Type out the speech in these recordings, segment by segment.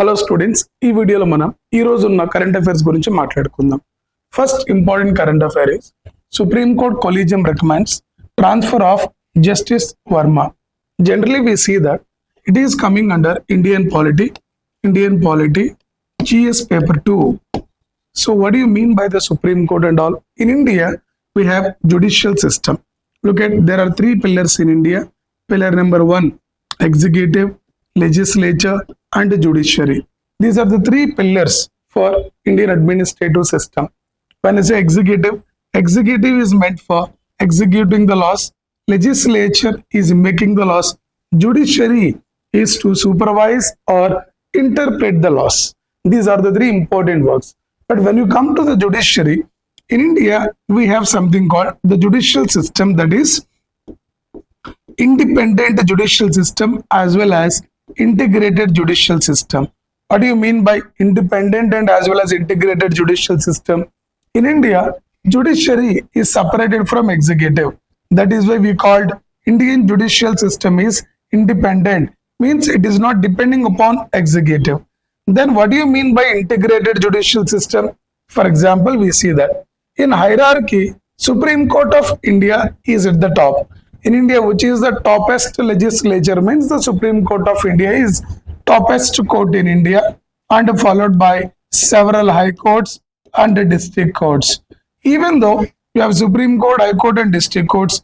Hello students, ఈ వీడియోలో మనం ఈ రోజు ఉన్న కరెంట్ అఫైర్స్ గురించి మాట్లాడుకుందాం. First important current affair is supreme court collegium recommends transfer of Justice Verma. Generally we see that it is coming under Indian polity GS paper 2. So what do you mean by the Supreme Court and all? In India we have judicial system. Look at, there are three pillars in India. Pillar number 1, executive, legislature and judiciary. These are the three pillars for Indian administrative system. When I say executive is meant for executing the laws, legislature is making the laws, judiciary is to supervise or interpret the laws. These are the three important works. But when you come to the judiciary, in India we have something called the judicial system, that is independent judicial system as well as integrated judicial system. What do you mean by independent and as well as integrated judicial system? In India, judiciary is separated from executive. That is why we called Indian judicial system is independent, means it is not depending upon executive. Then what do you mean by integrated judicial system? For example, we see that in hierarchy, Supreme Court of India is at the top. In India, which is the toppest legislature, means the Supreme Court of India is toppest court in India, and followed by several high courts and district courts. Even though you have Supreme Court, High Court and district courts,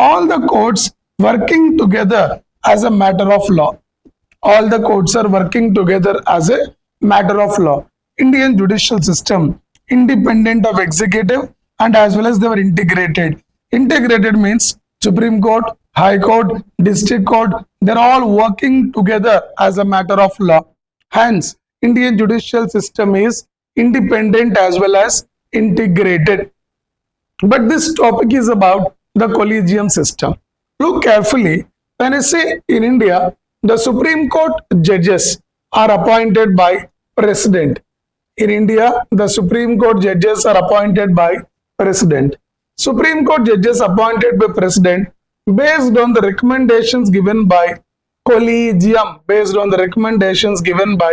all the courts working together as a matter of law. All the courts are working together as a matter of law. Indian judicial system, independent of executive and as well as they were integrated. Integrated means Supreme Court, High Court, District Court, they're all working together as a matter of law. Hence, Indian judicial system is independent as well as integrated. But this topic is about the collegium system. Look carefully. When I say in India, the Supreme Court judges are appointed by President. In India, the Supreme Court judges are appointed by President. Supreme Court judges appointed by President based on the recommendations given by collegium. Based on the recommendations given by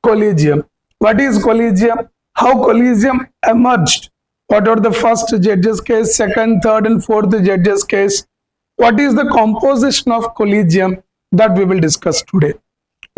collegium. What is collegium? How collegium emerged? What are the first judges case, second, third and fourth judges case? What is the composition of collegium? That we will discuss today.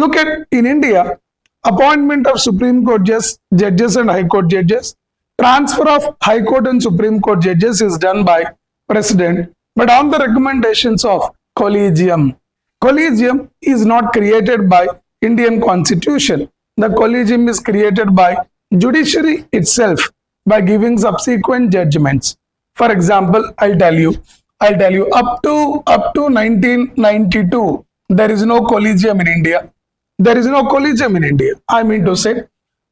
Look at, in India, appointment of Supreme Court judges and High Court judges, transfer of High Court and Supreme Court judges is done by President, but on the recommendations of collegium. Collegium is not created by Indian Constitution. The collegium is created by judiciary itself by giving subsequent judgments. For example, I'll tell you up to 1992 there is no collegium in India. There is no collegium in India. I mean to say,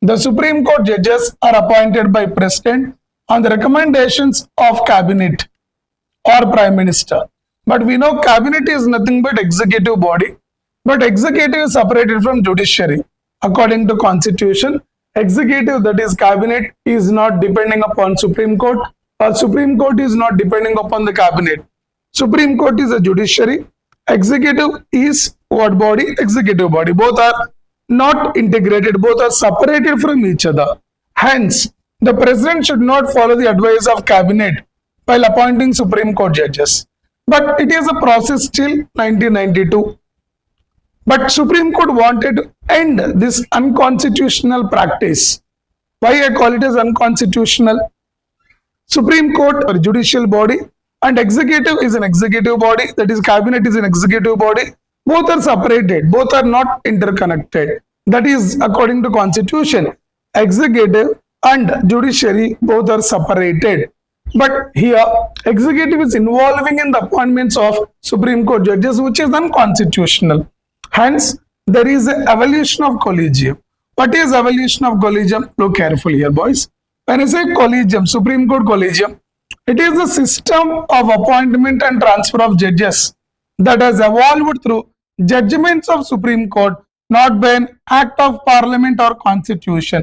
the Supreme Court judges are appointed by President on the recommendations of Cabinet or Prime Minister. But we know Cabinet is nothing but executive body. But executive is separated from judiciary. According to Constitution, executive, that is Cabinet, is not depending upon Supreme Court, or Supreme Court is not depending upon the Cabinet. Supreme Court is a judiciary. Executive is what body? Executive body. Both are not integrated, both are separated from each other. Hence, the President should not follow the advice of Cabinet while appointing Supreme Court judges. But it is a process till 1992. But Supreme Court wanted to end this unconstitutional practice. Why I call it as unconstitutional? Supreme Court or judicial body and executive is an executive body, that is Cabinet is an executive body. Both are separated, both are not interconnected. That is according to Constitution. Executive and judiciary both are separated. But here, executive is involving in the appointments of Supreme Court judges, which is unconstitutional. Hence, there is an evolution of collegium. What is evolution of collegium? Look carefully here, boys. When I say collegium, Supreme Court collegium, it is the system of appointment and transfer of judges that has evolved through judgments of Supreme Court, not by an act of Parliament or Constitution.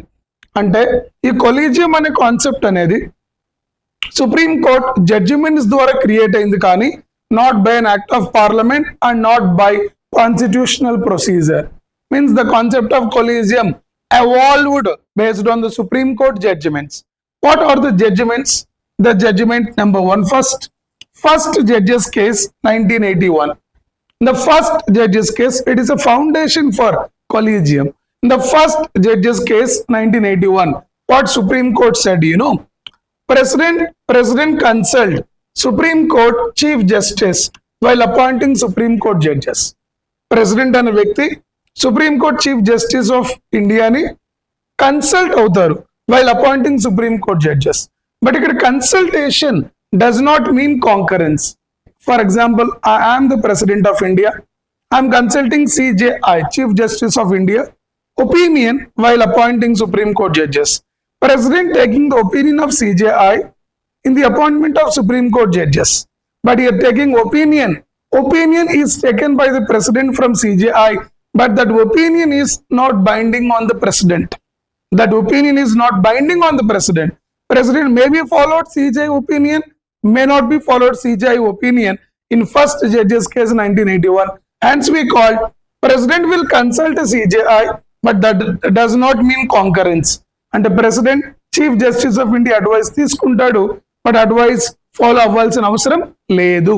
అంటే ఈ collegium అనే concept అనేది supreme court judgements ద్వారా create అయింది, కానీ not by an act of parliament and not by constitutional procedure. Means the concept of collegium evolved based on the Supreme Court judgments. What are the judgments? The judgment number one, first judge's case 1981. In the first judge's case, it is a foundation for collegium. In the first judge's case 1981, what Supreme Court said, President consult Supreme Court Chief Justice while appointing Supreme Court judges. President అనే వ్యక్తి supreme court chief justice of ఇండియాని consult అవుతారు while appointing supreme court judges. But ఇక్కడ consultation does not mean concurrence. For example, I am the president of India, I'm consulting CJI, chief justice of India, opinion while appointing Supreme Court judges. President taking the opinion of CJI in the appointment of Supreme Court judges. But he is taking opinion. Opinion is taken by the President from CJI, but that opinion is not binding on the President. That opinion is not binding on the President. President may be followed CJI opinion, may not be followed CJI opinion in first judge's case 1981. Hence we called President will consult CJI, but that does not mean concurrence. And the President, Chief Justice of India advice తీసుకుంటాడు, but advice follow అవ్వాల్సిన అవసరం లేదు.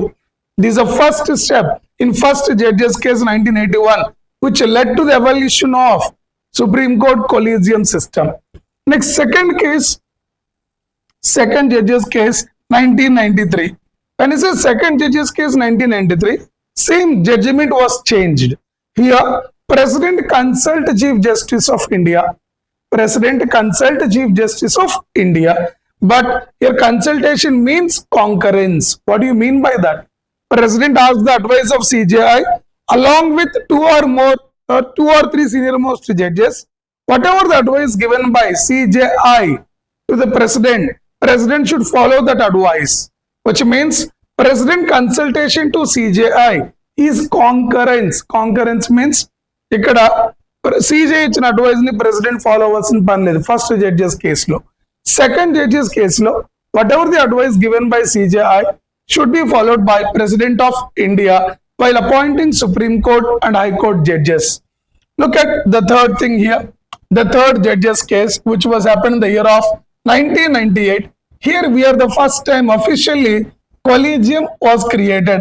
This is the first step in first judge's case 1981, which led to the evolution of Supreme Court collegium system. Next, second judge's case 1993. When it says second judge's case 1993, same judgment was changed. Here, President consult Chief Justice of India. President consult Chief Justice of India. But your consultation means concurrence. What do you mean by that? President asks the advice of CJI along with two or three senior most judges. Whatever the advice given by CJI to the President should follow that advice. Which means President consultation to CJI is concurrence. Concurrence means ఇక్కడ CJI ఇచ్చిన advice ని president follow అవ్వాల్సిన పని లేదు first judges కేసులో. Second judges కేసులో what ever the advice given by CJI should be followed by President of India while appointing Supreme Court and High Court judges. Look at the third thing here, the third judge's case which was happened in the year of 1998. Here we are the first time officially collegium was created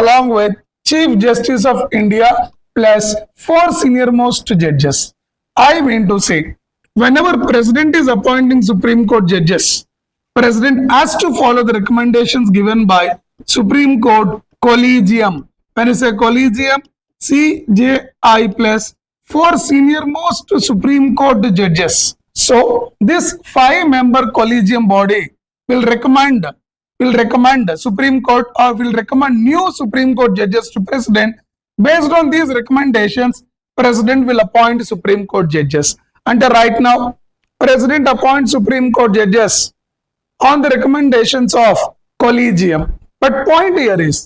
along with Chief Justice of India plus 4 senior most judges. I mean to say, whenever President is appointing Supreme Court judges, President has to follow the recommendations given by Supreme Court collegium. When I say collegium, CJI plus 4 senior most Supreme Court judges. So this 5-member collegium body will recommend Supreme Court or will recommend new Supreme Court judges to President. Based on these recommendations, President will appoint Supreme Court judges. And right now, President appoints Supreme Court judges on the recommendations of collegium. But point here is,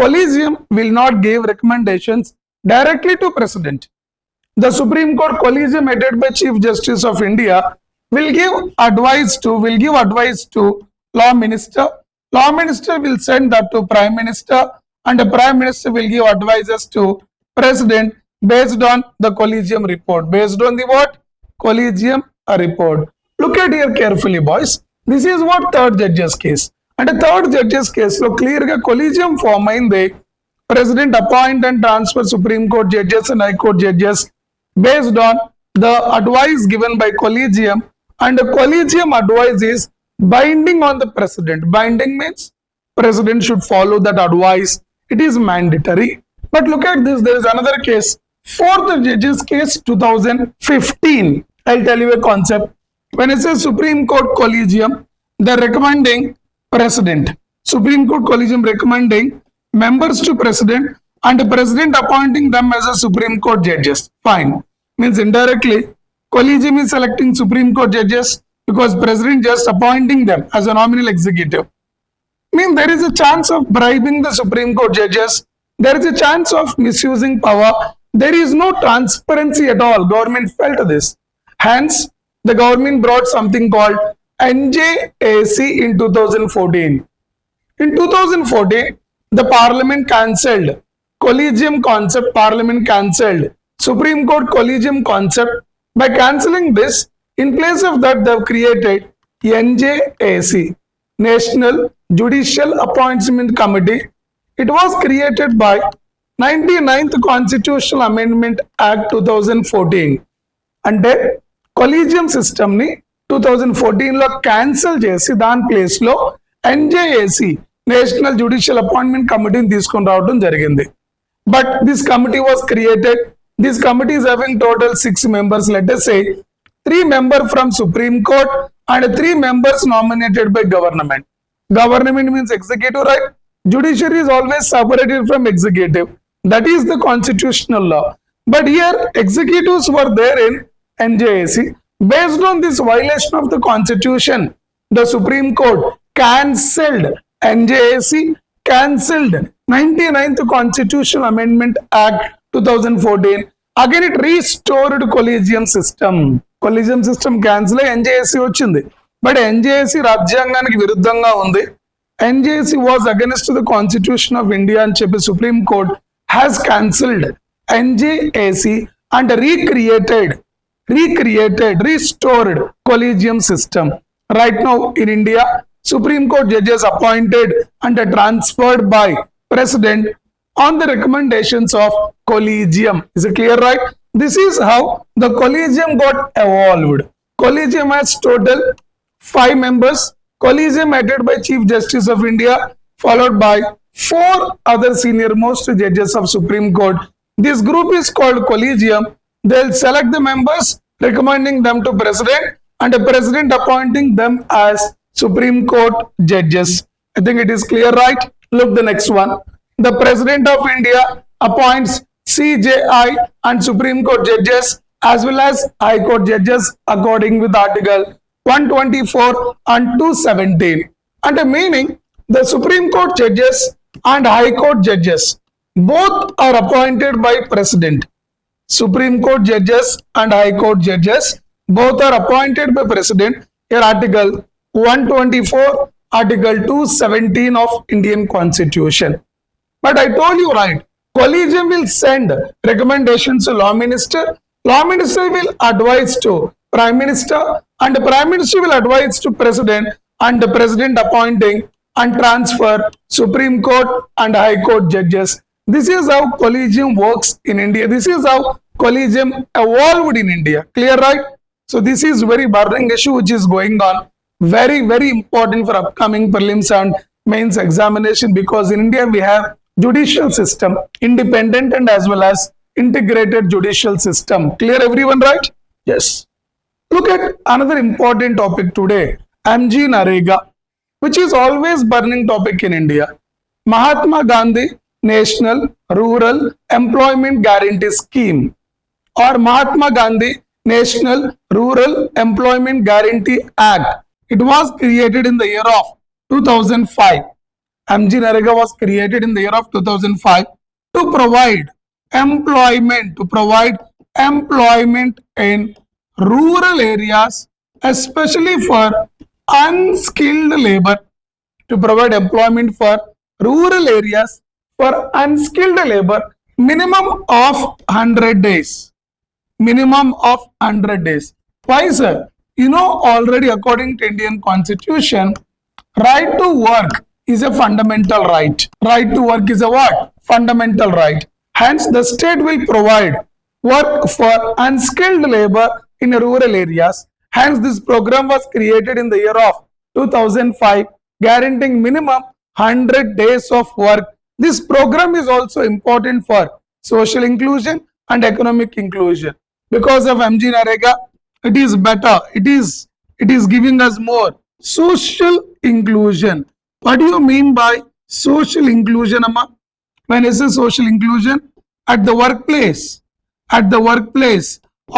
collegium will not give recommendations directly to President. The Supreme Court collegium headed by Chief Justice of India will give advice to Law Minister. Law Minister will send that to Prime Minister, and the Prime Minister will give advices to President based on the collegium report. Based on the what? Collegium report. Look at here carefully, boys. This is what third judge's case. And the third judge's case, so clear collegium form ainde President appoint and transfer Supreme Court judges and High Court judges based on the advice given by collegium, and the collegium advice is binding on the President. Binding means President should follow that advice. It is mandatory. But look at this, there is another case, fourth judge's case 2015. I'll tell you a concept. When it says Supreme Court collegium, they're recommending President. Supreme Court collegium recommending members to President and the President appointing them as a Supreme Court judges. Fine. Means indirectly, collegium is selecting Supreme Court judges because President just appointing them as a nominal executive. Mean there is a chance of bribing the Supreme Court judges. There is a chance of misusing power. There is no transparency at all. Government felt this. Hence, the government brought something called NJAC in 2014. In 2014, the Parliament cancelled collegium concept, Parliament cancelled Supreme Court collegium concept. By cancelling this, in place of that, they have created NJAC, National Judicial Appointment Committee. It was created by 99th Constitutional Amendment Act 2014. అంటే collegium system ని 2014 లో cancel చేసి దాని place లో NJAC national judicial appointment కమిటీని తీసుకొని రావడం జరిగింది. But this committee was created. This committee is having total 6 members. Let us say 3 members from Supreme Court and 3 members nominated by government. Government means executive, right? Judiciary is always separated from executive. That is the constitutional law. But here executives were there in NJAC. Based on this violation of the constitution, the Supreme Court cancelled NJAC, cancelled 99th Constitutional Amendment Act 2014. Again it restored collegium system. Collegium system cancel అయ్యి NJAC వచ్చింది. But NJAC రాజ్యాంగానికి విరుద్ధంగా ఉంది. NJAC was against the Constitution of India అని చెప్పి Supreme Court has cancelled NJAC and restored collegium system. Right now in India, Supreme Court judges appointed and transferred by President on the recommendations of collegium. Is it clear, right? This is how the collegium got evolved. Collegium has total 5 members. Collegium headed by Chief Justice of India, followed by 4 other senior most judges of Supreme Court. This group is called collegium. They'll select the members, recommending them to President, and the President appointing them as Supreme Court judges. I think it is clear, right? Look the next one. The President of India appoints CJI and Supreme Court judges as well as High Court judges according with Article 124 and 217. And the meaning, the Supreme Court judges and High Court judges both are appointed by President. Supreme Court judges and High Court judges both are appointed by President. Here Article 124, Article 217 of Indian Constitution. But I told you, right, collegium will send recommendations to Law Minister. Law Minister will advise to Prime Minister, and the Prime Minister will advise to President, and the President appointing and transfer Supreme Court and High Court judges. This is how collegium works in India. This is how collegium evolved in India. Clear, right? So this is very burning issue which is going on. Very, very important for upcoming prelims and mains examination, because in India we have judicial system, independent and as well as integrated judicial system. Clear everyone, right? Yes. Look at another important topic today, MG Narega, which is always burning topic in India. Mahatma Gandhi National Rural Employment Guarantee Scheme, or Mahatma Gandhi National Rural Employment Guarantee Act. It was created in the year of 2005. MG Narega was created in the year of 2005 to provide employment in rural areas, especially for unskilled labor. To provide employment for rural areas for unskilled labor, minimum of 100 days. Minimum of 100 days. Why, sir? You know, already according to Indian Constitution, right to work is a fundamental right. Right to work is a what? Fundamental right. Hence, the state will provide work for unskilled labor in rural areas. Hence, this program was created in the year of 2005, guaranteeing minimum 100 days of work. This program is also important for social inclusion and economic inclusion. Because of MG Narega, it is better. It is giving us more social inclusion. What do you mean by social inclusion, Amma? When I say social inclusion, at the workplace,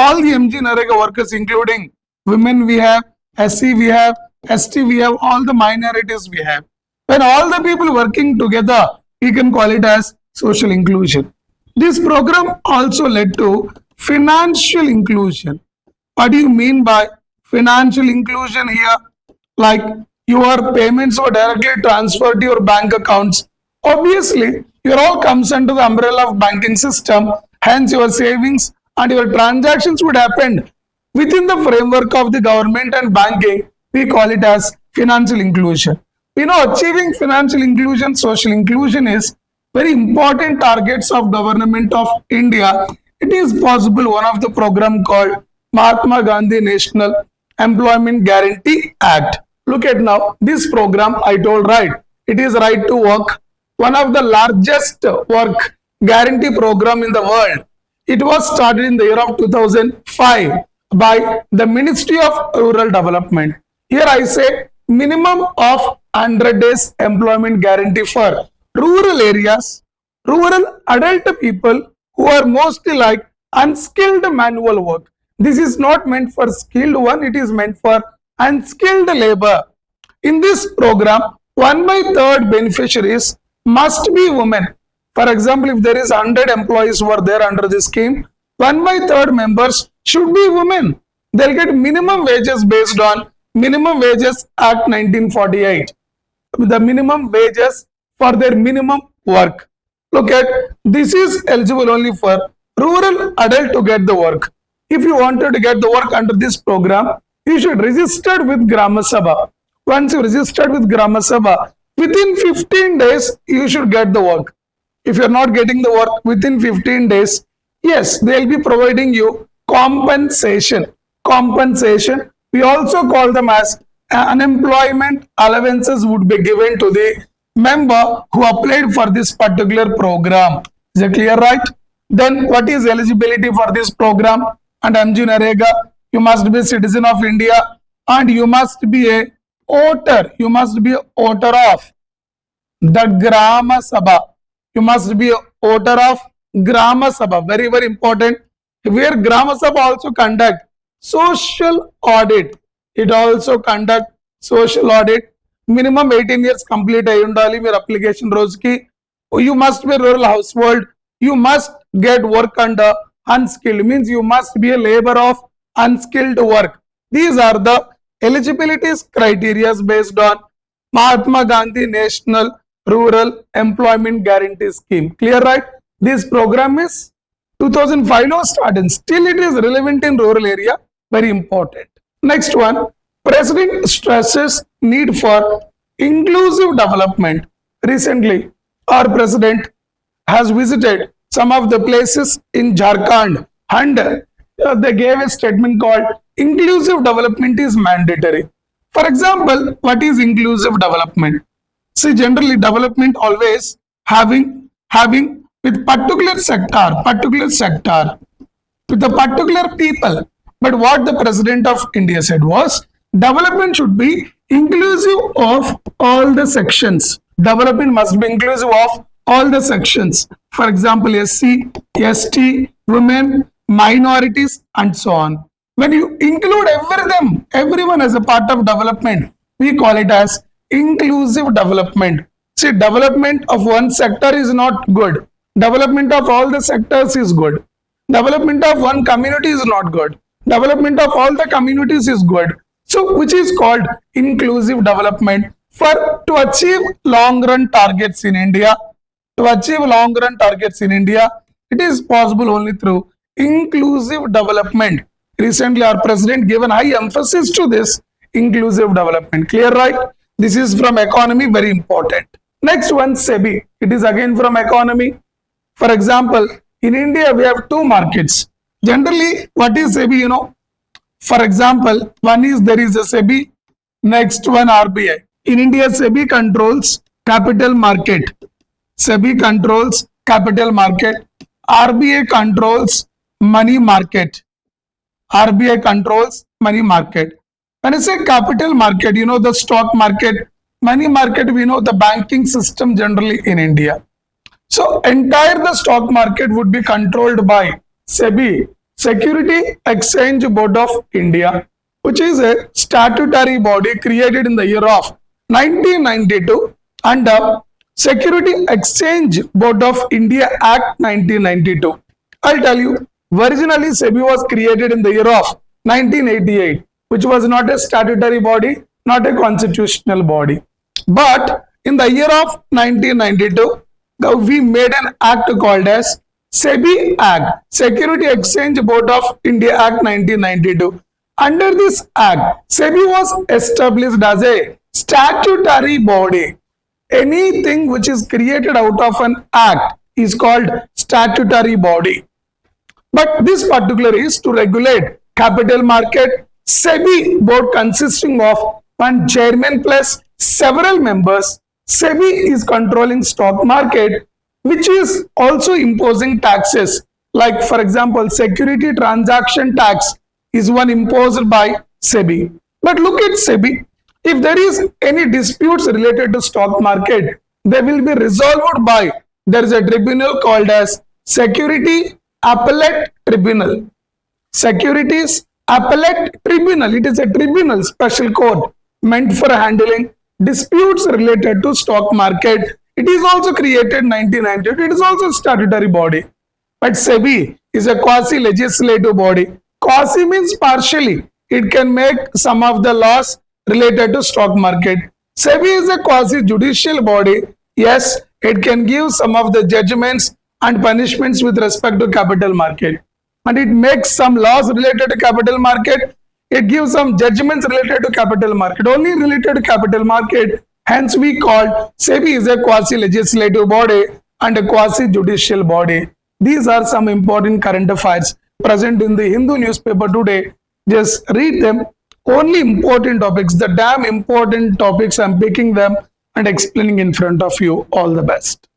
all the MG Narega workers, including women we have, SC we have, ST we have, all the minorities we have. When all the people working together, we can call it as social inclusion. This program also led to financial inclusion. What do you mean by financial inclusion here? Like your payments were directly transferred to your bank accounts. Obviously, your all comes under the umbrella of banking system. Hence, your savings and your transactions would happen within the framework of the government and banking. We call it as financial inclusion. Achieving financial inclusion, social inclusion is very important targets of government of India. It is possible one of the program called Mahatma Gandhi National Employment Guarantee Act. Look at now this program I told right. It is right to work, one of the largest work guarantee program in the world. It was started in the year of 2005 by the Ministry of Rural Development. Here I say minimum of 100 days employment guarantee for rural areas, rural adult people who are mostly like unskilled manual work. This is not meant for skilled one, it is meant for unskilled labor. In this program, 1/3 beneficiaries must be women. For example, if there is 100 employees who are there under this scheme, 1/3 members should be women. They'll get minimum wages based on Minimum Wages Act 1948. The minimum wages for their minimum work. Look at this is eligible only for rural adult to get the work. If you wanted to get the work under this program, you should register with Grama Sabha. Once you registered with Grama Sabha, within 15 days, you should get the work. If you're not getting the work within 15 days, yes, they'll be providing you compensation. Compensation. We also call them as unemployment allowances would be given to the member who applied for this particular program. Is it clear, right? Then what is eligibility for this program? And MG Narega, you must be a citizen of India and you must be a voter. You must be a voter of the Grama Sabha. You must be a voter of Grama Sabha. Very, very important. Where Grama Sabha also conduct social audit. It also conduct social audit. Minimum 18 years complete ayi undali meer application రోజుకి. You must be a rural household. You must get work under unskilled. Means you must be a labor of unskilled work. These are the eligibilities criteria based on Mahatma Gandhi National Rural Employment Guarantee Scheme. Clear, right? This program is 2005 lo started. Still it is relevant in rural area. Very important. Next one, President stresses need for inclusive development. Recently, our president has visited some of the places in Jharkhand and they gave a statement called inclusive development is mandatory. For example, what is inclusive development? See, generally development always having with particular sector, with the particular people. But what the President of India said was, development should be inclusive of all the sections. Development must be inclusive of all the sections. For example, SC, ST, women, minorities, and so on. When you include everyone as a part of development, we call it as inclusive development. See, development of one sector is not good. Development of all the sectors is good. Development of one community is not good. Development of all the communities is good. So, which is called inclusive development. To achieve long-run targets in India, it is possible only through inclusive development. Recently, our president gave an high emphasis to this inclusive development. Clear, right? This is from economy, very important. Next one, SEBI. It is again from economy. For example, in India, we have two markets. Generally, what is SEBI, For example, one is there is a SEBI, next one RBI. In India, SEBI controls capital market. RBI controls money market. When I say capital market, the stock market, money market, we know the banking system generally in India. So entire the stock market would be controlled by SEBI, Security Exchange Board of India, which is a statutory body created in the year of 1992 under Security Exchange Board of India Act 1992. I'll tell you, originally SEBI was created in the year of 1988, which was not a statutory body, not a constitutional body. But in the year of 1992, we made an act called as SEBI Act, Security Exchange Board of India Act 1992. Under this act, SEBI was established as a statutory body. Anything which is created out of an act is called statutory body. But this particular is to regulate capital market. SEBI board consisting of one chairman plus several members. SEBI is controlling stock market, which is also imposing taxes. Like for example, security transaction tax is one imposed by SEBI. But look at SEBI. If there is any disputes related to stock market, they will be resolved by, there is a tribunal called as Security Appellate Tribunal. Securities Appellate Tribunal. It is a tribunal, special court meant for handling disputes related to stock market. It is also created in 1992. It is also a statutory body. But SEBI is a quasi-legislative body. Quasi means partially. It can make some of the laws related to stock market. SEBI is a quasi-judicial body. Yes, it can give some of the judgments and punishments with respect to capital market. And it makes some laws related to capital market. It gives some judgments related to capital market, only related to capital market. Hence, we call SEBI is a quasi-legislative body and a quasi-judicial body. These are some important current affairs present in the Hindu newspaper today. Just read them. Only important topics, the damn important topics, I'm picking them and explaining in front of you. All the best.